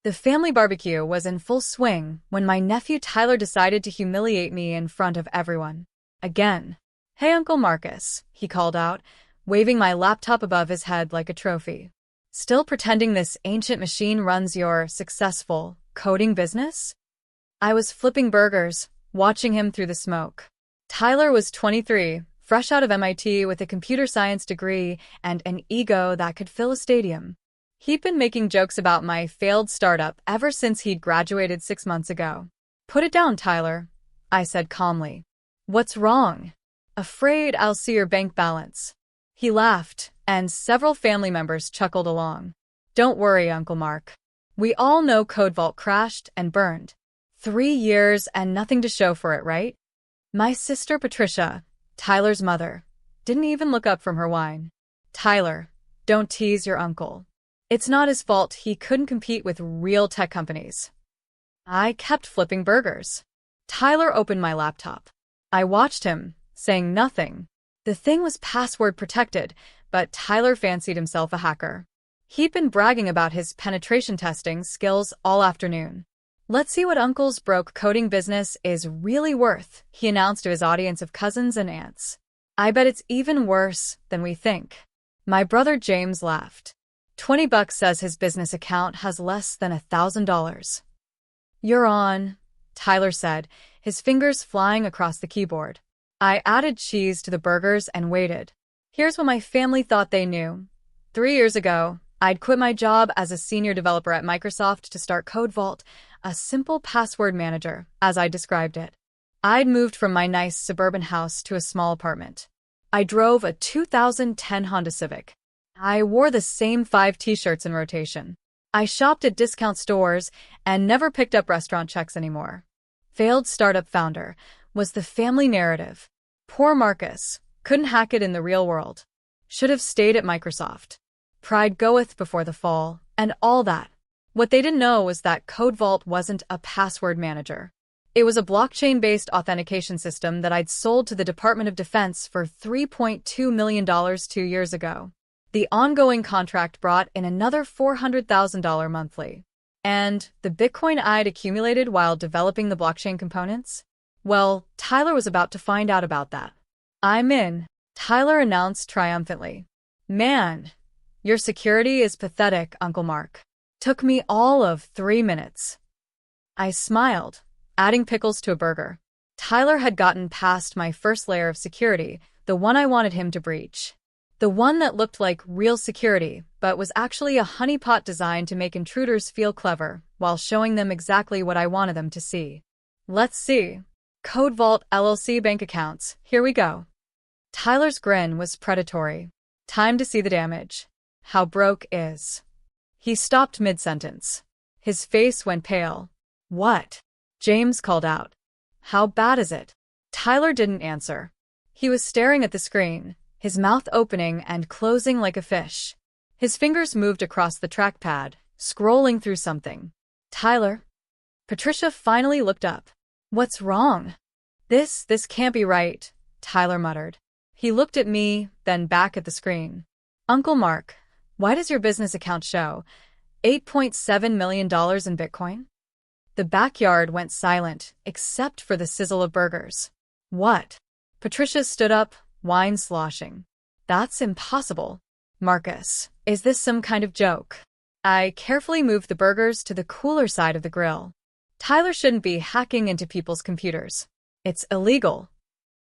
The family barbecue was in full swing when my nephew Tyler decided to humiliate me in front of everyone. Again. "Hey, Uncle Marcus," he called out, waving my laptop above his head like a trophy. "Still pretending this ancient machine runs your successful coding business?" I was flipping burgers, watching him through the smoke. Tyler was 23, fresh out of MIT with a computer science degree and an ego that could fill a stadium. He'd been making jokes about my failed startup ever since he'd graduated 6 months ago. "Put it down, Tyler," I said calmly. "What's wrong?" "Afraid I'll see your bank balance." He laughed, and several family members chuckled along. "Don't worry, Uncle Marc. We all know CodeVault crashed and burned. 3 years and nothing to show for it, right?" My sister Patricia, Tyler's mother, didn't even look up from her wine. "Tyler, don't tease your uncle. It's not his fault he couldn't compete with real tech companies." I kept flipping burgers. Tyler opened my laptop. I watched him, saying nothing. The thing was password protected, but Tyler fancied himself a hacker. He'd been bragging about his penetration testing skills all afternoon. "Let's see what Uncle's broke coding business is really worth," he announced to his audience of cousins and aunts. "I bet it's even worse than we think." My brother James laughed. $20 says his business account has less than $1,000. "You're on," Tyler said, his fingers flying across the keyboard. I added cheese to the burgers and waited. Here's what my family thought they knew. 3 years ago, I'd quit my job as a senior developer at Microsoft to start CodeVault, a simple password manager, as I described it. I'd moved from my nice suburban house to a small apartment. I drove a 2010 Honda Civic. I wore the same 5 t-shirts in rotation. I shopped at discount stores and never picked up restaurant checks anymore. "Failed startup founder" was the family narrative. Poor Marcus couldn't hack it in the real world. Should have stayed at Microsoft. Pride goeth before the fall, and all that. What they didn't know was that CodeVault wasn't a password manager. It was a blockchain-based authentication system that I'd sold to the Department of Defense for $3.2 million 2 years ago. The ongoing contract brought in another $400,000 monthly. And the Bitcoin I'd accumulated while developing the blockchain components? Well, Tyler was about to find out about that. "I'm in," Tyler announced triumphantly. "Man, your security is pathetic, Uncle Marc. Took me all of 3 minutes." I smiled, adding pickles to a burger. Tyler had gotten past my first layer of security, the one I wanted him to breach. The one that looked like real security, but was actually a honeypot designed to make intruders feel clever, while showing them exactly what I wanted them to see. "Let's see. CodeVault LLC bank accounts, here we go." Tyler's grin was predatory. "Time to see the damage. How broke is." He stopped mid-sentence. His face went pale. "What?" James called out. "How bad is it?" Tyler didn't answer. He was staring at the screen, his mouth opening and closing like a fish. His fingers moved across the trackpad, scrolling through something. "Tyler?" Patricia finally looked up. "What's wrong?" This can't be right," Tyler muttered. He looked at me, then back at the screen. "Uncle Marc, why does your business account show $8.7 million in Bitcoin?" The backyard went silent, except for the sizzle of burgers. "What?" Patricia stood up, wine sloshing. "That's impossible. Marcus, is this some kind of joke?" I carefully moved the burgers to the cooler side of the grill. Tyler shouldn't be hacking into people's computers. It's illegal.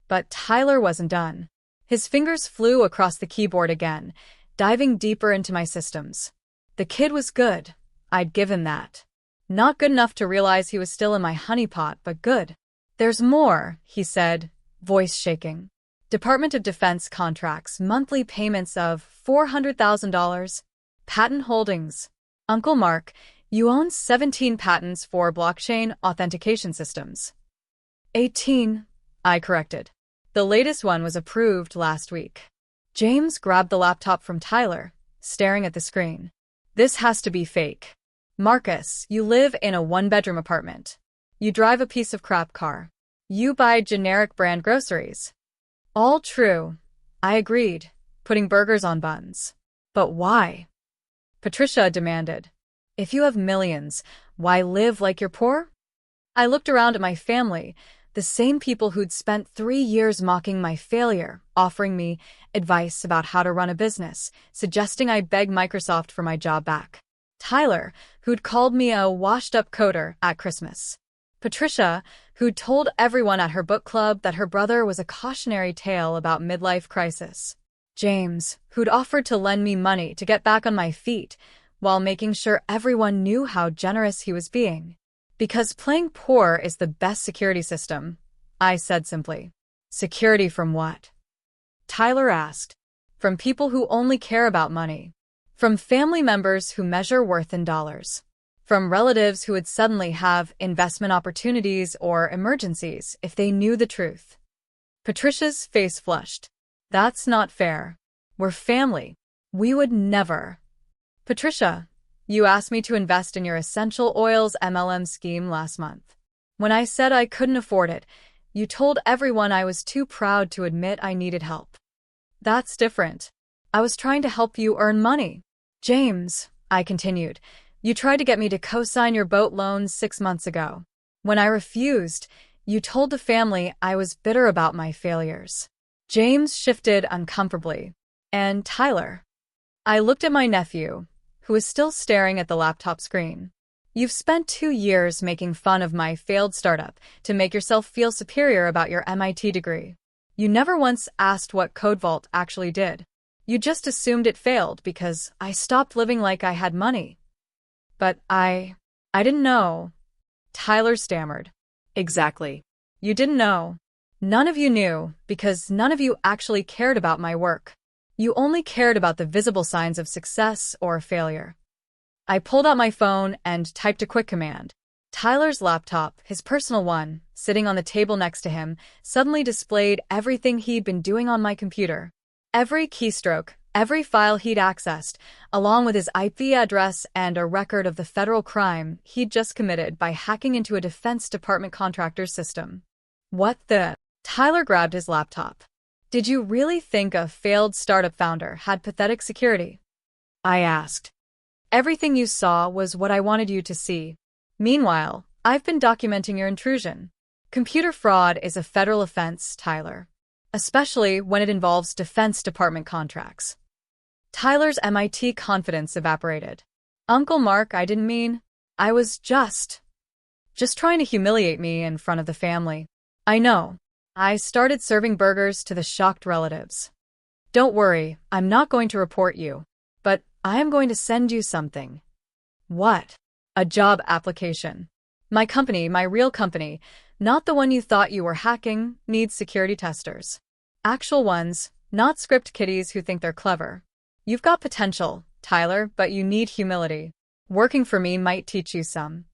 But Tyler wasn't done. His fingers flew across the keyboard again, diving deeper into my systems. The kid was good. I'd give him that. Not good enough to realize he was still in my honeypot, but good. "There's more," he said, voice shaking. "Department of Defense contracts, monthly payments of $400,000. Patent holdings. Uncle Marc, you own 17 patents for blockchain authentication systems." 18, I corrected. The latest one was approved last week. James grabbed the laptop from Tyler, staring at the screen. "This has to be fake. Marcus, you live in a 1-bedroom apartment. You drive a piece of crap car. You buy generic brand groceries." "All true," I agreed, putting burgers on buns. "But why?" Patricia demanded. If you have millions, why live like you're poor? I looked around at my family, the same people who'd spent 3 years mocking my failure, offering me advice about how to run a business, suggesting I beg Microsoft for my job back. Tyler, who'd called me a washed-up coder at Christmas. Patricia, who'd told everyone at her book club that her brother was a cautionary tale about midlife crisis. James, who'd offered to lend me money to get back on my feet, while making sure everyone knew how generous he was being. Because playing poor is the best security system, I said simply. Security from what? Tyler asked. From people who only care about money. From family members who measure worth in dollars. From relatives who would suddenly have investment opportunities or emergencies if they knew the truth. Patricia's face flushed. That's not fair. We're family. We would never. Patricia, you asked me to invest in your essential oils MLM scheme last month. When I said I couldn't afford it, you told everyone I was too proud to admit I needed help. That's different. I was trying to help you earn money. James, I continued, you tried to get me to co-sign your boat loans 6 months ago. When I refused, you told the family I was bitter about my failures. James shifted uncomfortably. And Tyler. I looked at my nephew, who was still staring at the laptop screen. You've spent 2 years making fun of my failed startup to make yourself feel superior about your MIT degree. You never once asked what CodeVault actually did. You just assumed it failed because I stopped living like I had money. But I didn't know. Tyler stammered. Exactly. You didn't know. None of you knew because none of you actually cared about my work. You only cared about the visible signs of success or failure. I pulled out my phone and typed a quick command. Tyler's laptop, his personal one, sitting on the table next to him, suddenly displayed everything he'd been doing on my computer. Every keystroke, every file he'd accessed, along with his IP address and a record of the federal crime he'd just committed by hacking into a Defense Department contractor's system. What the? Tyler grabbed his laptop. Did you really think a failed startup founder had pathetic security? I asked. Everything you saw was what I wanted you to see. Meanwhile, I've been documenting your intrusion. Computer fraud is a federal offense, Tyler. Especially when it involves Defense Department contracts. Tyler's MIT confidence evaporated. Uncle Marc, I didn't mean. I was just trying to humiliate me in front of the family. I know. I started serving burgers to the shocked relatives. Don't worry, I'm not going to report you. But I am going to send you something. What? A job application. My company, my real company, not the one you thought you were hacking, needs security testers. Actual ones, not script kiddies who think they're clever. You've got potential, Tyler, but you need humility. Working for me might teach you some.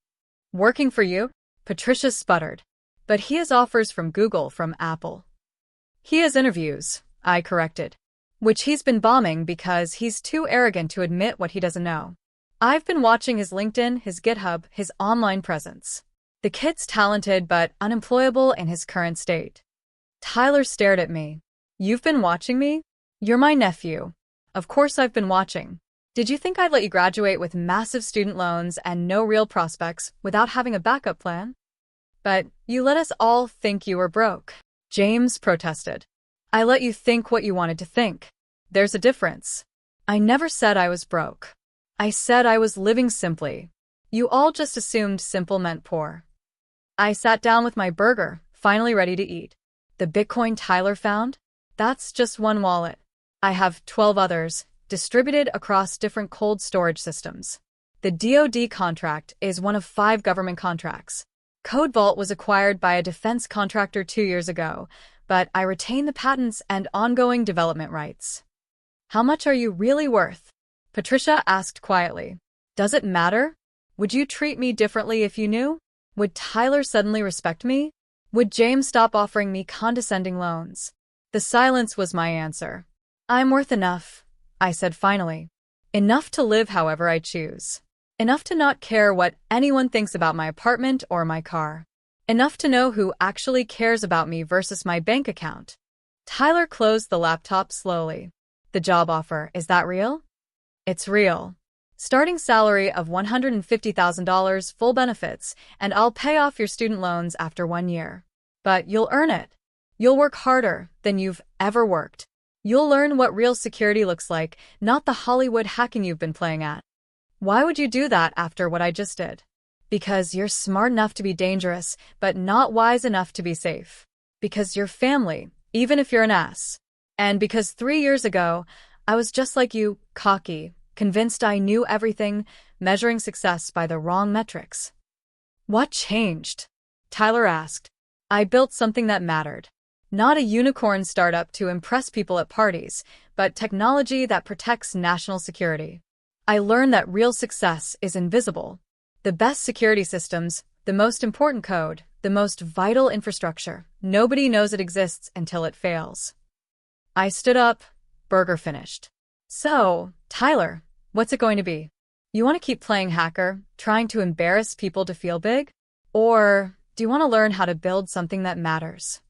Working for you? Patricia sputtered. But he has offers from Google, from Apple. He has interviews, I corrected. Which he's been bombing because he's too arrogant to admit what he doesn't know. I've been watching his LinkedIn, his GitHub, his online presence. The kid's talented but unemployable in his current state. Tyler stared at me. You've been watching me? You're my nephew. Of course I've been watching. Did you think I'd let you graduate with massive student loans and no real prospects without having a backup plan? But you let us all think you were broke. James protested. I let you think what you wanted to think. There's a difference. I never said I was broke. I said I was living simply. You all just assumed simple meant poor. I sat down with my burger, finally ready to eat. The Bitcoin Tyler found? That's just one wallet. I have 12 others, distributed across different cold storage systems. The DoD contract is one of 5 government contracts. CodeVault was acquired by a defense contractor 2 years ago, but I retain the patents and ongoing development rights. How much are you really worth? Patricia asked quietly. Does it matter? Would you treat me differently if you knew? Would Tyler suddenly respect me? Would James stop offering me condescending loans? The silence was my answer. I'm worth enough, I said finally. Enough to live however I choose. Enough to not care what anyone thinks about my apartment or my car. Enough to know who actually cares about me versus my bank account. Tyler closed the laptop slowly. The job offer, is that real? It's real. Starting salary of $150,000, full benefits, and I'll pay off your student loans after 1 year. But you'll earn it. You'll work harder than you've ever worked. You'll learn what real security looks like, not the Hollywood hacking you've been playing at. Why would you do that after what I just did? Because you're smart enough to be dangerous, but not wise enough to be safe. Because you're family, even if you're an ass. And because 3 years ago, I was just like you, cocky, convinced I knew everything, measuring success by the wrong metrics. What changed? Tyler asked. I built something that mattered. Not a unicorn startup to impress people at parties, but technology that protects national security. I learned that real success is invisible. The best security systems, the most important code, the most vital infrastructure, nobody knows it exists until it fails. I stood up, burger finished. So, Tyler, what's it going to be? You want to keep playing hacker, trying to embarrass people to feel big? Or do you want to learn how to build something that matters?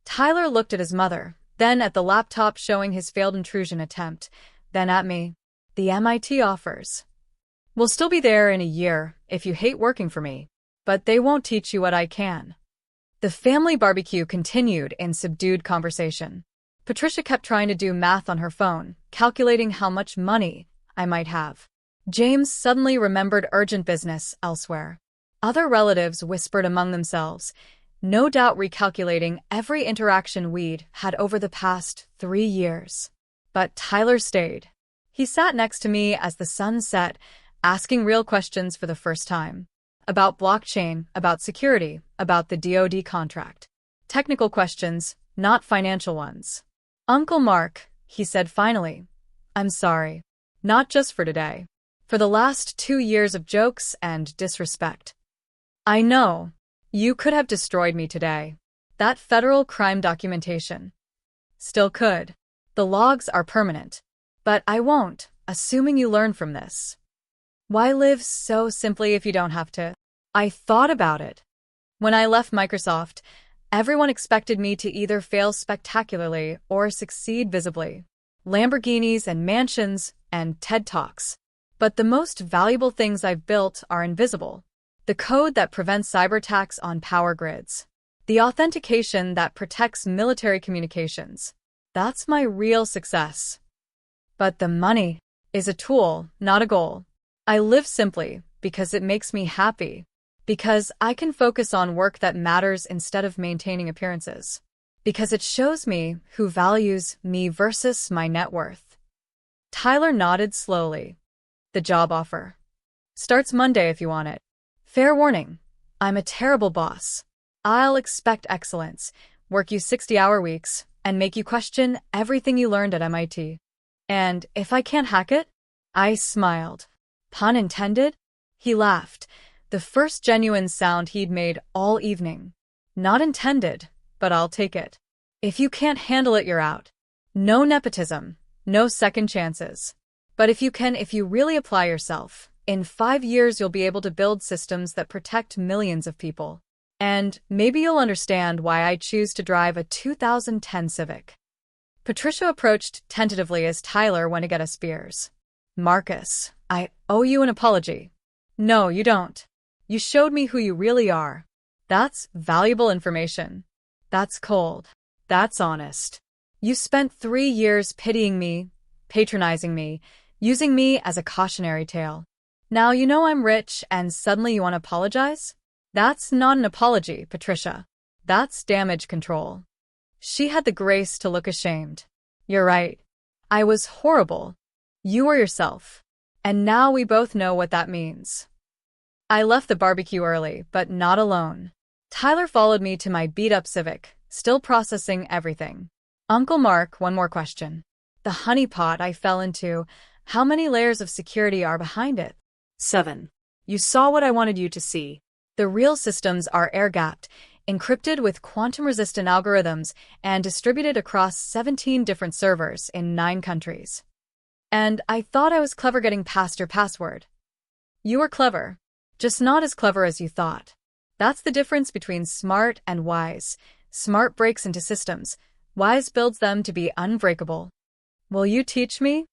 Tyler looked at his mother, then at the laptop showing his failed intrusion attempt, then at me. The MIT offers. We'll still be there in a year if you hate working for me, but they won't teach you what I can. The family barbecue continued in subdued conversation. Patricia kept trying to do math on her phone, calculating how much money I might have. James suddenly remembered urgent business elsewhere. Other relatives whispered among themselves, no doubt recalculating every interaction we'd had over the past 3 years. But Tyler stayed. He sat next to me as the sun set, asking real questions for the first time. About blockchain, about security, about the DoD contract. Technical questions, not financial ones. Uncle Marc, he said finally, I'm sorry. Not just for today. For the last 2 years of jokes and disrespect. I know. You could have destroyed me today. That federal crime documentation. Still could. The logs are permanent. But I won't, assuming you learn from this. Why live so simply if you don't have to? I thought about it. When I left Microsoft, everyone expected me to either fail spectacularly or succeed visibly. Lamborghinis and mansions and TED Talks. But the most valuable things I've built are invisible. The code that prevents cyber attacks on power grids. The authentication that protects military communications. That's my real success. But the money is a tool, not a goal. I live simply because it makes me happy. Because I can focus on work that matters instead of maintaining appearances. Because it shows me who values me versus my net worth. Tyler nodded slowly. The job offer. Starts Monday if you want it. Fair warning, I'm a terrible boss. I'll expect excellence, work you 60-hour weeks, and make you question everything you learned at MIT. And if I can't hack it? I smiled. Pun intended? He laughed, the first genuine sound he'd made all evening. Not intended, but I'll take it. If you can't handle it, you're out. No nepotism, no second chances. But if you really apply yourself, in 5 years you'll be able to build systems that protect millions of people. And maybe you'll understand why I choose to drive a 2010 Civic. Patricia approached tentatively as Tyler went to get us beers. Marcus, I owe you an apology. No, you don't. You showed me who you really are. That's valuable information. That's cold. That's honest. You spent 3 years pitying me, patronizing me, using me as a cautionary tale. Now you know I'm rich and suddenly you want to apologize? That's not an apology, Patricia. That's damage control. She had the grace to look ashamed. You're right. I was horrible. You were yourself. And now we both know what that means. I left the barbecue early, but not alone. Tyler followed me to my beat-up Civic, still processing everything. Uncle Marc, one more question. The honeypot I fell into, how many layers of security are behind it? 7. You saw what I wanted you to see. The real systems are air-gapped, encrypted with quantum-resistant algorithms, and distributed across 17 different servers in 9 countries. And I thought I was clever getting past your password. You were clever, just not as clever as you thought. That's the difference between smart and wise. Smart breaks into systems. Wise builds them to be unbreakable. Will you teach me?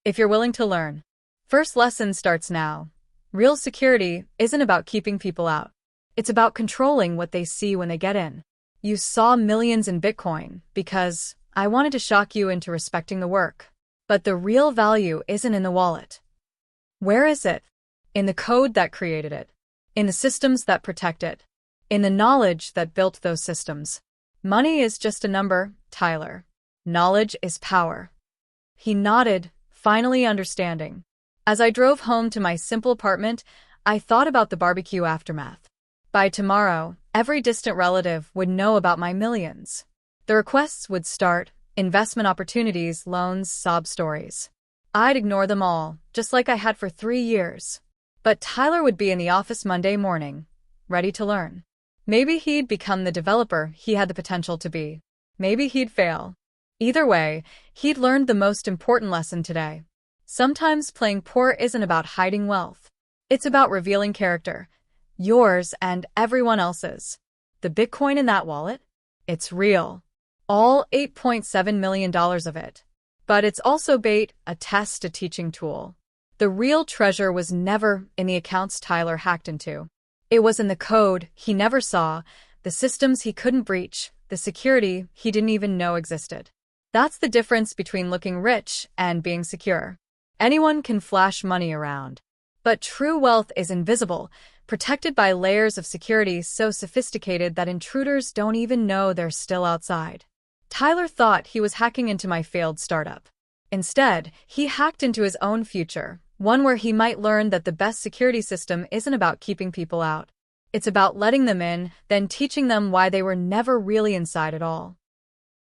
If you're willing to learn. First lesson starts now. Real security isn't about keeping people out. It's about controlling what they see when they get in. You saw millions in Bitcoin because I wanted to shock you into respecting the work. But the real value isn't in the wallet. Where is it? In the code that created it. In the systems that protect it. In the knowledge that built those systems. Money is just a number, Tyler. Knowledge is power. He nodded, finally understanding. As I drove home to my simple apartment, I thought about the barbecue aftermath. By tomorrow, every distant relative would know about my millions. The requests would start, investment opportunities, loans, sob stories. I'd ignore them all, just like I had for 3 years. But Tyler would be in the office Monday morning, ready to learn. Maybe he'd become the developer he had the potential to be. Maybe he'd fail. Either way, he'd learned the most important lesson today. Sometimes playing poor isn't about hiding wealth. It's about revealing character. Yours and everyone else's. The Bitcoin in that wallet? It's real. All $8.7 million of it. But it's also bait, a test, a teaching tool. The real treasure was never in the accounts Tyler hacked into. It was in the code he never saw, the systems he couldn't breach, the security he didn't even know existed. That's the difference between looking rich and being secure. Anyone can flash money around. But true wealth is invisible, protected by layers of security so sophisticated that intruders don't even know they're still outside. Tyler thought he was hacking into my failed startup. Instead, he hacked into his own future, one where he might learn that the best security system isn't about keeping people out. It's about letting them in, then teaching them why they were never really inside at all.